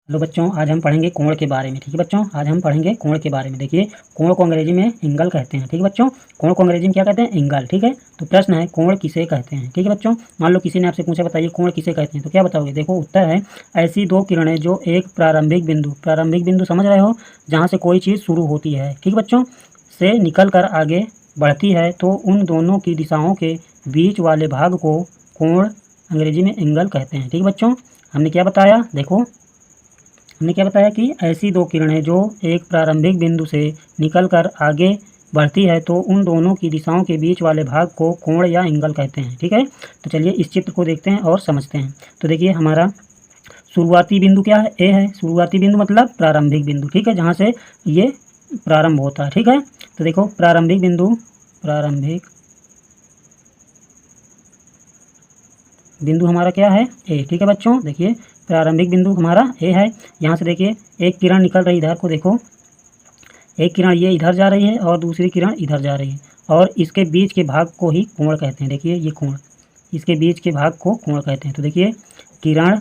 Hello बच्चों, आज हम पढ़ेंगे कोण के बारे में। ठीक है बच्चों, आज हम पढ़ेंगे कोण के बारे में। देखिए, कोण को अंग्रेजी में एंगल कहते हैं। ठीक है बच्चों, कोण को अंग्रेजी में क्या कहते हैं? एंगल। ठीक है, तो प्रश्न है कोण किसे कहते हैं। ठीक है बच्चों, मान लो किसी ने आपसे पूछा बताइए कोण किसे कहते हैं, तो क्या बताओगे? देखो उत्तर है ऐसी दो किरणें जो एक प्रारंभिक बिंदु समझ रहे हो, जहाँ से कोई चीज़ शुरू होती है, ठीक है बच्चों, से निकल कर आगे बढ़ती है, तो उन दोनों की दिशाओं के बीच वाले भाग को कोण अंग्रेजी में एंगल कहते हैं। ठीक है बच्चों, हमने क्या बताया? देखो, हमने क्या बताया कि ऐसी दो किरणें जो एक प्रारंभिक बिंदु से निकलकर आगे बढ़ती है, तो उन दोनों की दिशाओं के बीच वाले भाग को कोण या एंगल कहते हैं। ठीक है, तो चलिए इस चित्र को देखते हैं और समझते हैं। तो देखिए, हमारा शुरुआती बिंदु क्या है? ए है। शुरुआती बिंदु मतलब प्रारंभिक बिंदु। ठीक है, जहाँ से ये प्रारंभ होता है। ठीक है, तो देखो प्रारंभिक बिंदु हमारा क्या है? ए। ठीक है बच्चों, देखिए प्रारंभिक बिंदु हमारा ए है। यहाँ से देखिए एक किरण निकल रही, इधर को देखो, एक किरण ये इधर जा रही है और दूसरी किरण इधर जा रही है, और इसके बीच के भाग को ही कोण कहते हैं। देखिए ये कोण, इसके बीच के भाग को कोण कहते हैं। तो देखिए किरण,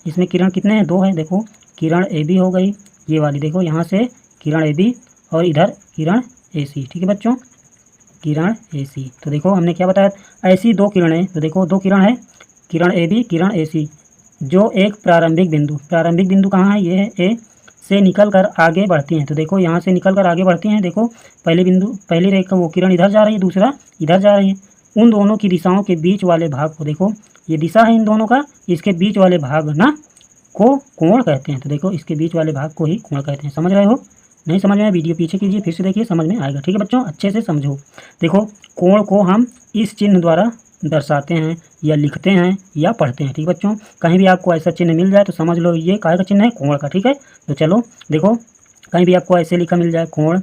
इसमें किरण कितने हैं? दो हैं। देखो किरण ए बी हो गई, ये वाली देखो, यहाँ से किरण ए बी और इधर किरण ए सी। ठीक है बच्चों, किरण ए सी। तो देखो हमने क्या बताया, ऐसी दो किरणें, तो देखो दो किरण है, किरण ए बी, किरण ए सी, जो एक प्रारंभिक बिंदु कहाँ है? ये है ए, से निकल कर आगे बढ़ती हैं। तो देखो यहाँ से निकल कर आगे बढ़ती हैं, देखो पहली रेखा वो किरण इधर जा रही है, दूसरा इधर जा रही है। उन दोनों की दिशाओं के बीच वाले भाग को, देखो ये दिशा है इन दोनों का, इसके बीच वाले भाग ना को कोण कहते हैं। तो देखो इसके बीच वाले भाग को ही कोण कहते हैं। समझ रहे हो? नहीं समझ में आया वीडियो पीछे कीजिए, फिर से देखिए, समझ में आएगा। ठीक है बच्चों, अच्छे से समझो। देखो कोण को हम इस चिन्ह द्वारा दर्शाते हैं या लिखते हैं या पढ़ते हैं। ठीक है बच्चों, कहीं भी आपको ऐसा चिन्ह मिल जाए तो समझ लो ये काहे का चिन्ह है? कोण का। ठीक है, तो चलो देखो, कहीं भी आपको ऐसे लिखा मिल जाए कोण,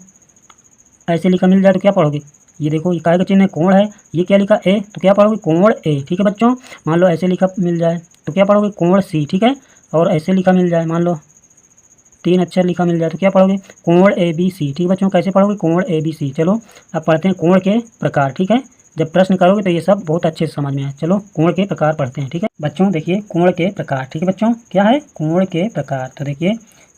ऐसे लिखा मिल जाए तो क्या पढ़ोगे? ये देखो ये काहे का चिन्ह है? कोण है। ये क्या लिखा? ए, तो क्या पढ़ोगे? कोण ए। ठीक है बच्चों, मान लो ऐसे लिखा मिल जाए तो क्या पढ़ोगे? कोण सी। ठीक है, और ऐसे लिखा मिल जाए, मान लो तीन अक्षर लिखा मिल जाए तो क्या पढ़ोगे? कोण ए बी सी। ठीक है बच्चों, कैसे पढ़ोगे? कोण ए बी सी। चलो अब पढ़ते हैं कोण के प्रकार। ठीक है, जब प्रश्न करोगे तो ये सब बहुत अच्छे से समझ में आए। चलो कोण के प्रकार पढ़ते हैं। ठीक है बच्चों, देखिए कोण के प्रकार। ठीक है बच्चों, क्या है? कोण के प्रकार। तो देखिए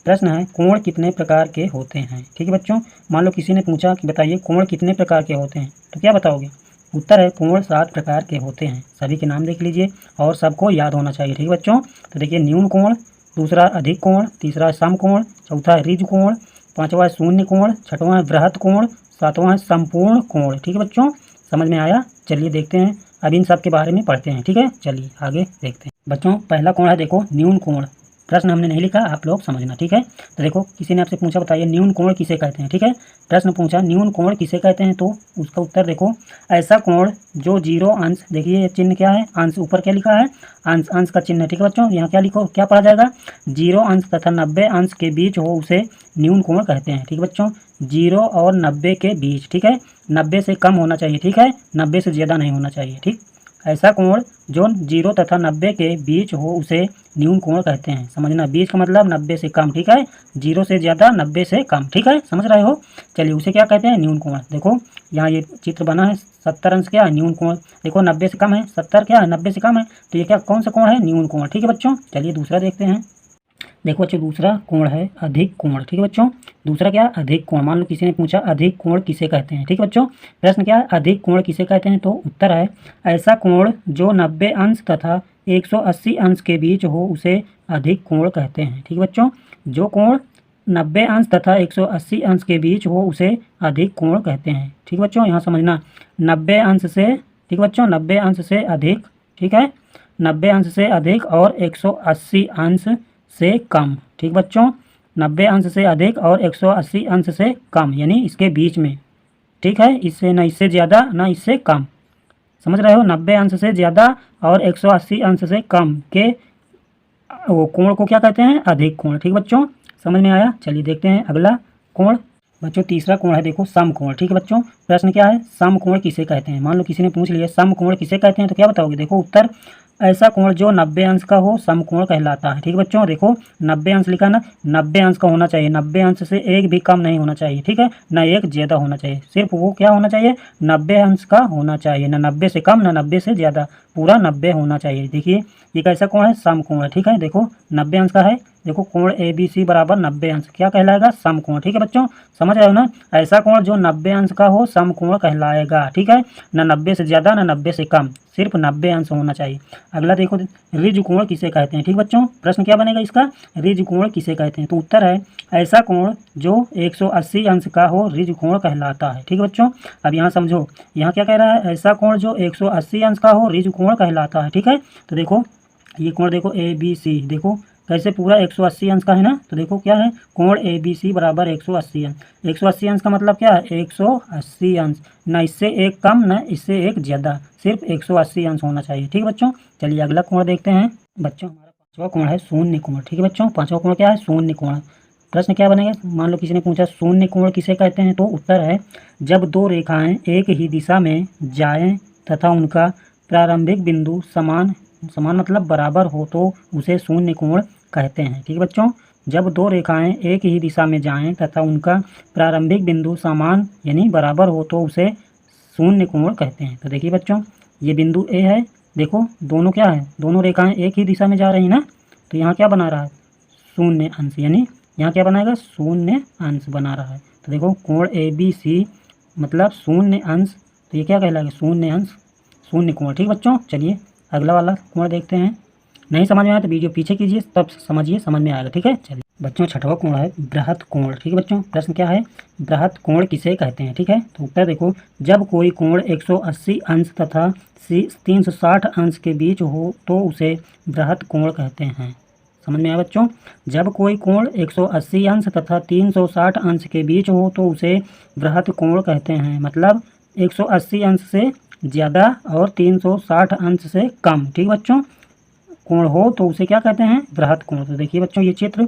प्रश्न है कोण कितने प्रकार के होते हैं। ठीक है बच्चों, मान लो किसी ने पूछा कि बताइए कोण कितने प्रकार के होते हैं, तो क्या बताओगे? उत्तर है कोण 7 प्रकार के होते हैं। सभी के नाम देख लीजिए और सबको याद होना चाहिए। ठीक है बच्चों, तो देखिए न्यून कोण, दूसरा अधिक कोण, तीसरा सम कोण, चौथा ऋज कोण, पांचवा शून्य कोण, छठवां बृहत कोण, सातवां संपूर्ण कोण। ठीक है बच्चों, समझ में आया? चलिए देखते हैं, अब इन सब के बारे में पढ़ते हैं। ठीक है, चलिए आगे देखते हैं। बच्चों पहला कोण है, देखो न्यून कोण। प्रश्न हमने नहीं लिखा, आप लोग समझना। ठीक है, तो देखो किसी ने आपसे पूछा बताइए न्यून कोण किसे कहते हैं। ठीक है, प्रश्न पूछा न्यून कोण किसे कहते हैं, तो उसका उत्तर देखो ऐसा कोण जो 0 अंश, देखिए ये चिन्ह क्या है? अंश। ऊपर क्या लिखा है? अंश, अंश का चिन्ह। ठीक है बच्चों, यहाँ क्या लिखो, क्या पढ़ा जाएगा? 0 अंश तथा 90 अंश के बीच हो उसे न्यून कोण कहते हैं। ठीक है बच्चों, 0 और 90 के बीच। ठीक है, 90 से कम होना चाहिए। ठीक है, 90 से ज़्यादा नहीं होना चाहिए। ठीक, ऐसा कोण जो 0 तथा 90 के बीच हो उसे न्यून कोण कहते हैं। समझना, बीच का मतलब 90 से कम। ठीक है, 0 से ज़्यादा, 90 से कम। ठीक है, समझ रहे हो? चलिए उसे क्या कहते हैं? न्यून कोण। देखो यहाँ ये चित्र बना है, 70 अंश क्या है? न्यून कोण। देखो 90 से कम है, 70 क्या है? 90 से कम है, तो ये क्या कौन सा कोण है? न्यून कोण। ठीक है बच्चों, चलिए दूसरा देखते हैं। देखो बच्चों दूसरा कोण है अधिक कोण। ठीक है बच्चों, दूसरा क्या? अधिक कोण। मान लो किसी ने पूछा अधिक कोण किसे कहते हैं। ठीक है बच्चों, प्रश्न क्या है? अधिक कोण किसे कहते हैं, तो उत्तर है ऐसा कोण जो 90 अंश तथा 180 अंश के बीच हो उसे अधिक कोण कहते हैं। ठीक है बच्चों, जो कोण 90 अंश तथा 180 अंश के बीच हो उसे अधिक कोण कहते हैं। ठीक है बच्चों, यहाँ समझना 90 अंश से, ठीक है बच्चों, 90 अंश से अधिक, ठीक है, 90 अंश से अधिक और 180 अंश से कम। ठीक बच्चों, 90 अंश से अधिक और 180 अंश से कम, यानी इसके बीच में। ठीक है, इससे ना इससे ज़्यादा ना इससे कम। समझ रहे हो? 90 अंश से ज़्यादा और 180 अंश से कम के वो कोण को क्या कहते हैं? अधिक कोण। ठीक बच्चों, समझ में आया? चलिए देखते हैं अगला कोण। बच्चों तीसरा कोण है, देखो सम कोण। ठीक है बच्चों, प्रश्न क्या है? सम कोण किसे कहते हैं। मान लो किसी ने पूछ लिया सम कोण किसे कहते हैं, तो क्या बताओगे? देखो उत्तर ऐसा कोण जो 90 अंश का हो समकोण कहलाता है। ठीक है बच्चों, देखो 90 अंश लिखा ना, 90 अंश का होना चाहिए, 90 अंश से एक भी कम नहीं होना चाहिए। ठीक है, ना एक ज़्यादा होना चाहिए, सिर्फ वो क्या होना चाहिए, 90 अंश का होना चाहिए, ना 90 से कम ना 90 से ज़्यादा, पूरा 90 होना चाहिए। देखिए ये कैसा कोण है, समकोण है। ठीक है, देखो 90 अंश का है, देखो कोण ABC बराबर 90 अंश क्या कहलाएगा, समकोण। ठीक है बच्चों, समझ रहे हो ना, ऐसा कोण जो 90 अंश का हो समकोण कहलाएगा। ठीक है, ना 90 से ज़्यादा ना 90 से कम, सिर्फ 90 अंश होना चाहिए। अगला देखो, ऋजु कोण किसे कहते हैं। ठीक बच्चों, प्रश्न क्या बनेगा इसका, ऋजु कोण किसे कहते हैं। तो उत्तर है ऐसा कोण जो 180 अंश का हो ऋजु कोण कहलाता है। ठीक है बच्चों, अब यहाँ समझो, यहाँ क्या कह रहा है, ऐसा कोण जो 180 अंश का हो ऋजु कोण कहलाता है। ठीक है, तो देखो ये कोण देखो ABC, देखो कैसे पूरा 180 अंश का है ना, तो देखो क्या है, कोण ABC बराबर 180 अंश। 180 अंश का मतलब क्या है, 180 अंश, ना इससे एक कम ना इससे एक ज़्यादा, सिर्फ 180 अंश होना चाहिए। ठीक है बच्चों, चलिए अगला कोण देखते हैं। बच्चों हमारा पांचवा कोण है शून्य कोण। ठीक है बच्चों, पांचवा कोण क्या है, शून्य कोण। प्रश्न क्या बनेगा, मान लो किसी ने पूछा शून्य कोण किसे कहते हैं, तो उत्तर है जब दो रेखाएं एक ही दिशा में जाएं तथा उनका प्रारंभिक बिंदु समान मतलब बराबर हो तो उसे शून्य कोण कहते हैं। ठीक है बच्चों, जब दो रेखाएं एक ही दिशा में जाएं तथा उनका प्रारंभिक बिंदु समान यानी बराबर हो तो उसे शून्य कोण कहते हैं। तो देखिए बच्चों, ये बिंदु A है, देखो दोनों क्या है, दोनों रेखाएं एक ही दिशा में जा रही हैं ना, तो यहाँ क्या बना रहा है, शून्य अंश, यानी यहाँ क्या बनाएगा, शून्य अंश बना रहा है। तो देखो कोण ABC मतलब शून्य अंश, तो ये क्या कहलाएगा, शून्य अंश शून्य कोण। ठीक बच्चों, चलिए अगला वाला कोण देखते हैं। नहीं समझ में आया तो वीडियो पीछे कीजिए, तब समझिए, समझ में आएगा। ठीक है, चलिए बच्चों छठवां कोण है बृहत कोण। ठीक है बच्चों, प्रश्न क्या है, बृहत कोण किसे कहते हैं। ठीक है, तो उत्तर देखो, जब कोई कोण 180 अंश तथा 360 अंश के बीच हो तो उसे बृहत कोण कहते हैं। समझ में आया बच्चों, जब कोई कोण 180 अंश तथा 360 अंश के बीच हो तो उसे बृहत कोण कहते हैं, मतलब 180 अंश से ज़्यादा और 360 अंश से कम। ठीक बच्चों, कोण हो तो उसे क्या कहते हैं, बृहत कोण। तो देखिए बच्चों ये चित्र,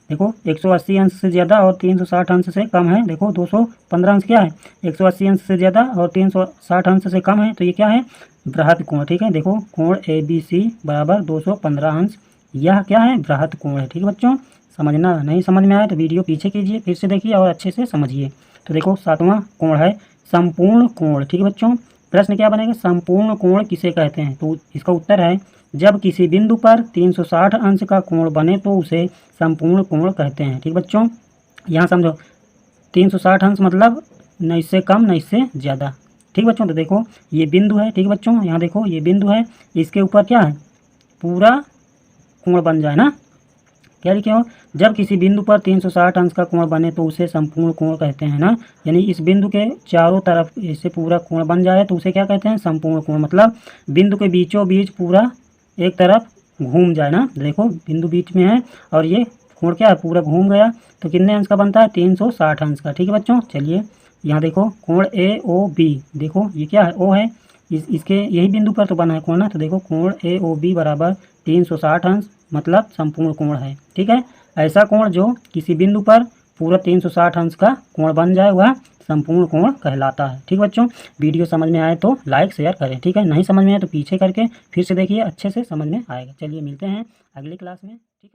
देखो 180 अंश से ज़्यादा और 360 अंश से कम है, देखो 215 अंश क्या है, 180 अंश से ज़्यादा और 360 अंश से कम है, तो ये क्या है, बृहत कोण। ठीक है, देखो कोण ABC बराबर 215 अंश, यह क्या है, बृहत कोण है। ठीक है बच्चों, समझना, नहीं समझ में आया तो वीडियो पीछे कीजिए, फिर से देखिए और अच्छे से समझिए। तो देखो सातवां कोण है संपूर्ण कोण। ठीक है बच्चों, प्रश्न क्या बनेगा, संपूर्ण कोण किसे कहते हैं। तो इसका उत्तर है जब किसी बिंदु पर 360 अंश का कोण बने तो उसे संपूर्ण कोण कहते हैं। ठीक बच्चों, यहाँ समझो 360 अंश मतलब न इससे कम न इससे ज़्यादा। ठीक बच्चों, तो देखो ये बिंदु है, ठीक बच्चों, यहाँ देखो ये बिंदु है, इसके ऊपर क्या है, पूरा कोण बन जाए ना, क्या लिखे हो, जब किसी बिंदु पर 360 अंश का कोण बने तो उसे संपूर्ण कोण कहते हैं ना, यानी इस बिंदु के चारों तरफ इससे पूरा कोण बन जाए तो उसे क्या कहते हैं, संपूर्ण कोण, मतलब बिंदु के बीचों बीच पूरा एक तरफ घूम जाए ना, देखो बिंदु बीच में है और ये कोण क्या है, पूरा घूम गया, तो कितने अंश का बनता है, 360 अंश का। ठीक है बच्चों, चलिए यहाँ देखो कोण AOB, देखो ये क्या है, O है, इसके यही बिंदु पर तो बना है कोण ना, तो देखो कोण AOB बराबर 360 अंश मतलब संपूर्ण कोण है। ठीक है, ऐसा कोण जो किसी बिंदु पर पूरा 360 अंश का कोण बन जाए वह संपूर्ण कोण कहलाता है। ठीक बच्चों, वीडियो समझ में आए तो लाइक शेयर करें। ठीक है, नहीं समझ में आए तो पीछे करके फिर से देखिए, अच्छे से समझ में आएगा। चलिए मिलते हैं अगली क्लास में। ठीक है।